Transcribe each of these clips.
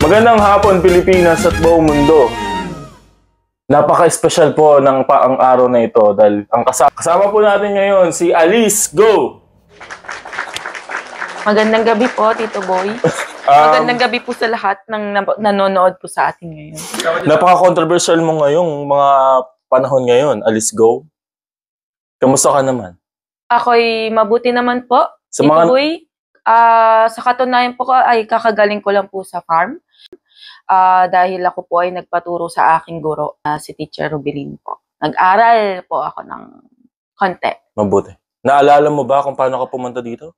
Magandang hapon, Pilipinas at buong mundo. Napaka-espesyal po ng ang araw na ito dahil ang kasama po natin ngayon si Alice. Go! Magandang gabi po, Tito Boy. Magandang gabi po sa lahat ng nanonood po sa atin ngayon. Napaka-controversial mo ngayong mga panahon ngayon, Alice. Go! Kamusta ka naman? Ako'y mabuti naman po, Sa Tito mga- Boy. Sa katunayan po ay kakagaling ko lang po sa farm. Dahil ako po ay nagpaturo sa aking guro, si Teacher Rubilin po. Nag-aral po ako ng konti. Mabuti. Naalala mo ba kung paano ka pumunta dito?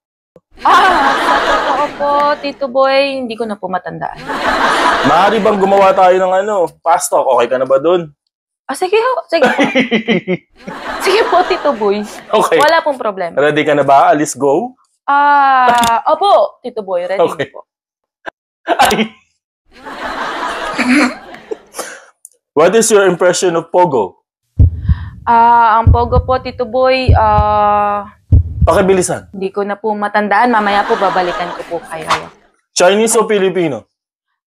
Sa totoo po, Tito Boy, hindi ko na po matandaan. Maaari bang gumawa tayo ng fast talk? Okay ka na ba dun? Sige ho, sige po. Sige po, Tito Boy. Okay. Wala pong problema. Ready ka na ba? Alice, go? Opo, Tito Boy, ready Okay. po. Ay! What is your impression of Pogo? Ang Pogo po, Tito Boy, Pakibilisan. hindi ko na po matandaan. Mamaya po, babalikan ko po kayo. Chinese o Filipino?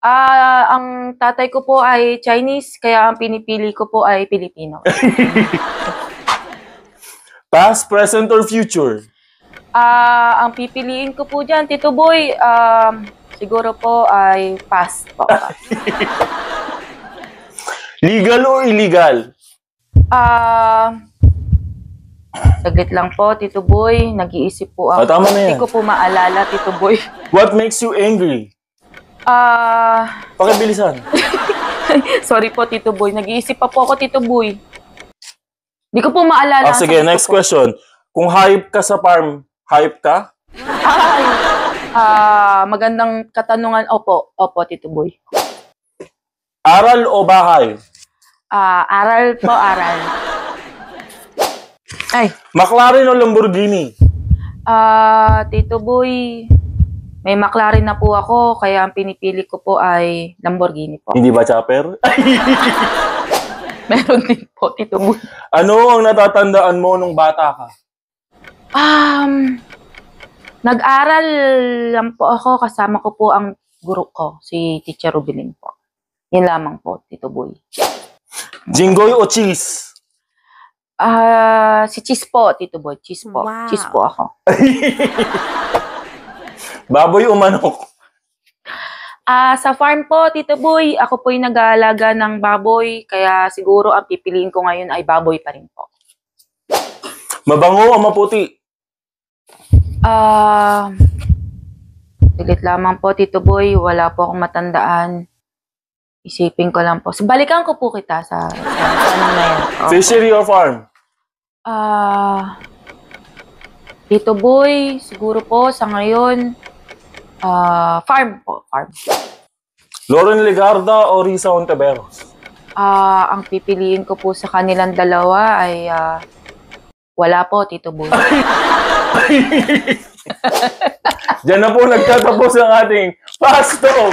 Ang tatay ko po ay Chinese, kaya ang pinipili ko po ay Pilipino. Past, present, or future? Ang pipiliin ko po dyan, Tito Boy, siguro po ay pass po. Legal or illegal? Saglit lang po, Tito Boy. Nag-iisip po ako. Tama na yan. Hindi ko po maalala, Tito Boy. What makes you angry? Pakibilisan. Sorry po, Tito Boy. Nag-iisip pa po ako, Tito Boy. Hindi ko po maalala. Sige, next question. Kung hype ka sa farm, hype ka? Magandang katanungan. Opo, Tito Boy. Aral o bahay? Aral po, aral. Ay, McLaren o Lamborghini? Tito Boy, may McLaren na po ako, kaya ang pinipili ko po ay Lamborghini po. Hindi ba chopper? Meron din po, Tito Boy. Ano ang natatandaan mo nung bata ka? Nag-aral lang po ako, kasama ko po ang guro ko, si Teacher Rubilin po. Yan lamang po, Tito Boy. Jinggoy o cheese? Si Cheese po, Tito Boy. Cheese po. Wow. Cheese po ako. Baboy o manok? Sa farm po, Tito Boy, ako po'y nag-aalaga ng baboy, kaya siguro ang pipiliin ko ngayon ay baboy pa rin po. Mabango o maputi? Pilit lamang po, Tito Boy. Wala po akong matandaan. Isipin ko lang po. Balikan ko po kita sa tanong na yan. Fishery or farm? Tito Boy, siguro po sa ngayon, farm po, farm. Lauren Legarda o Risa Ontiveros? Ang pipiliin ko po sa kanilang dalawa ay wala po, Tito Boy. Diyan na po nagtatapos ang ating Fast Talk.